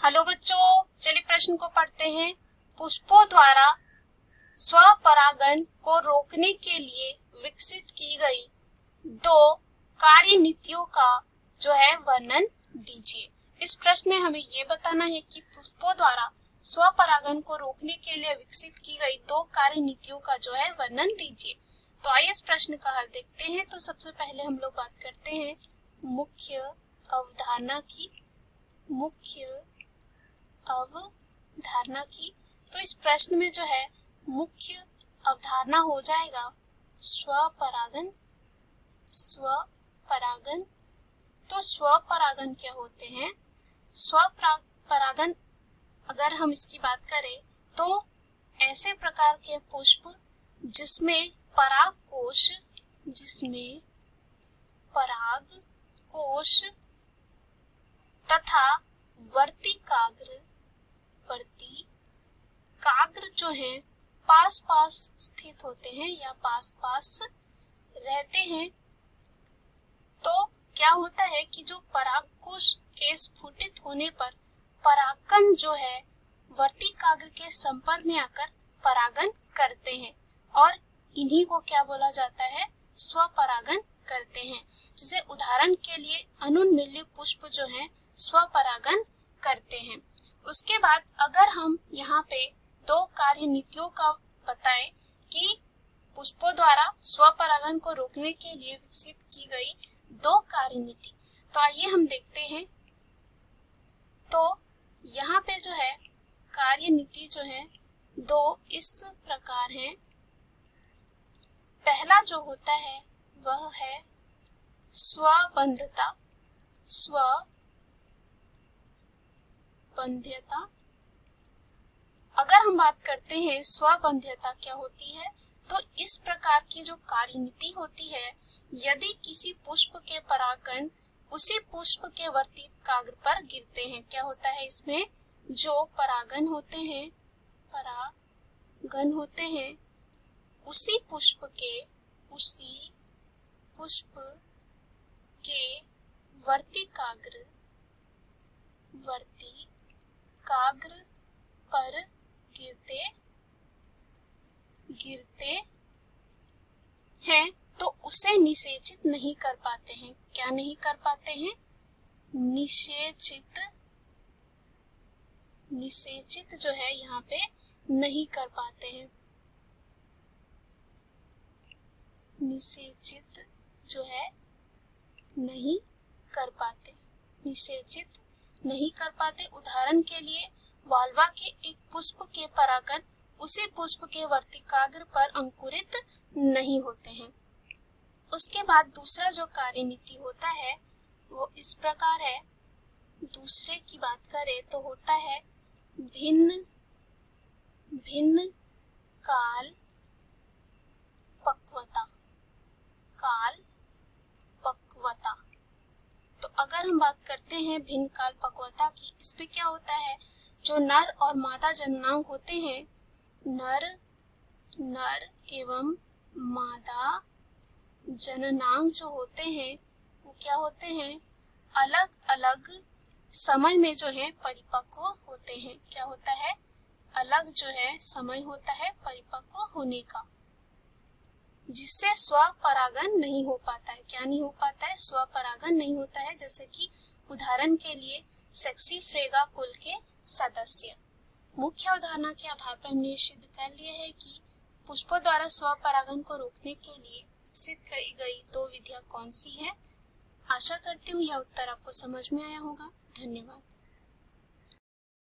Hello बच्चों, चलिए प्रश्न को पढ़ते हैं। पुष्पों द्वारा स्वपरागन को रोकने के लिए विकसित की गई दो कार्यनीतियों का जो है वर्णन दीजिए। इस प्रश्न में हमें ये बताना है कि पुष्पों द्वारा स्वपरागन को रोकने के लिए विकसित की गई दो कार्यनीतियों का जो है वर्णन दीजिए। तो आइए इस प्रश्न का हल देखते हैं। तो सबसे पहले हम लोग बात करते हैं मुख्य अवधारणा की। तो इस प्रश्न में जो है मुख्य अवधारणा हो जाएगा स्वपरागन। तो स्वपरागन क्या होते हैं? स्वपरागन अगर हम इसकी बात करें तो ऐसे प्रकार के पुष्प जिसमें पराग कोश तथा वर्ती काग्र जो है पास पास स्थित होते हैं या पास पास रहते हैं। तो क्या होता है कि जो परागकोश के स्फुटित होने पर परागकण जो है वर्ती काग्र के संपर्क में आकर परागन करते हैं और इन्हीं को क्या बोला जाता है? स्वपरागन करते हैं। जैसे उदाहरण के लिए अनुन्मिल्य पुष्प जो है स्वपरागन करते हैं। उसके बाद अगर हम यहाँ पे दो कार्यनीतियों का बताएं कि पुष्पों द्वारा स्वपरागन को रोकने के लिए विकसित की गई दो कार्यनीति, तो आइए हम देखते हैं। तो यहाँ पे जो है कार्यनीति जो है दो इस प्रकार है। पहला जो होता है वह है स्वबंध्यता। अगर हम बात करते हैं स्वबंध्यता क्या होती है, तो इस प्रकार की जो कार्यनीति होती है, यदि किसी पुष्प के परागकण उसी पुष्प के वर्ती काग्र पर गिरते हैं, क्या होता है इसमें? जो परागन होते हैं उसी पुष्प के वर्ती काग्र पर गिरते हैं तो उसे निषेचित नहीं कर पाते हैं। क्या नहीं कर पाते हैं? निषेचित जो है यहाँ पे नहीं कर पाते हैं। निषेचित नहीं कर पाते। उदाहरण के लिए वाल्वा के एक पुष्प के परागण उसी पुष्प के वर्तिकाग्र पर अंकुरित नहीं होते हैं। उसके बाद दूसरा जो कार्यनीति होता है वो इस प्रकार है। दूसरे की बात करें तो होता है भिन्न काल पक्वता। तो अगर हम बात करते हैं भिन्न काल पक्वता की, इसमें क्या होता है? जो नर और मादा जननांग होते हैं, नर एवं मादा जननांग जो होते हैं वो क्या होते हैं? अलग अलग समय में जो है परिपक्व होते हैं। क्या होता है? अलग जो है समय होता है परिपक्व होने का, जिससे स्वपरागन नहीं हो पाता है। क्या नहीं हो पाता है? स्वपरागन नहीं होता है। जैसे कि उदाहरण के लिए सेक्सीफ्रेगा कुल के सदस्य। मुख्य अवधारणा के आधार पर हमने सिद्ध कर लिया है कि पुष्पों द्वारा स्वपरागन को रोकने के लिए विकसित की गई दो विधियां कौन सी है। आशा करती हूँ यह उत्तर आपको समझ में आया होगा। धन्यवाद।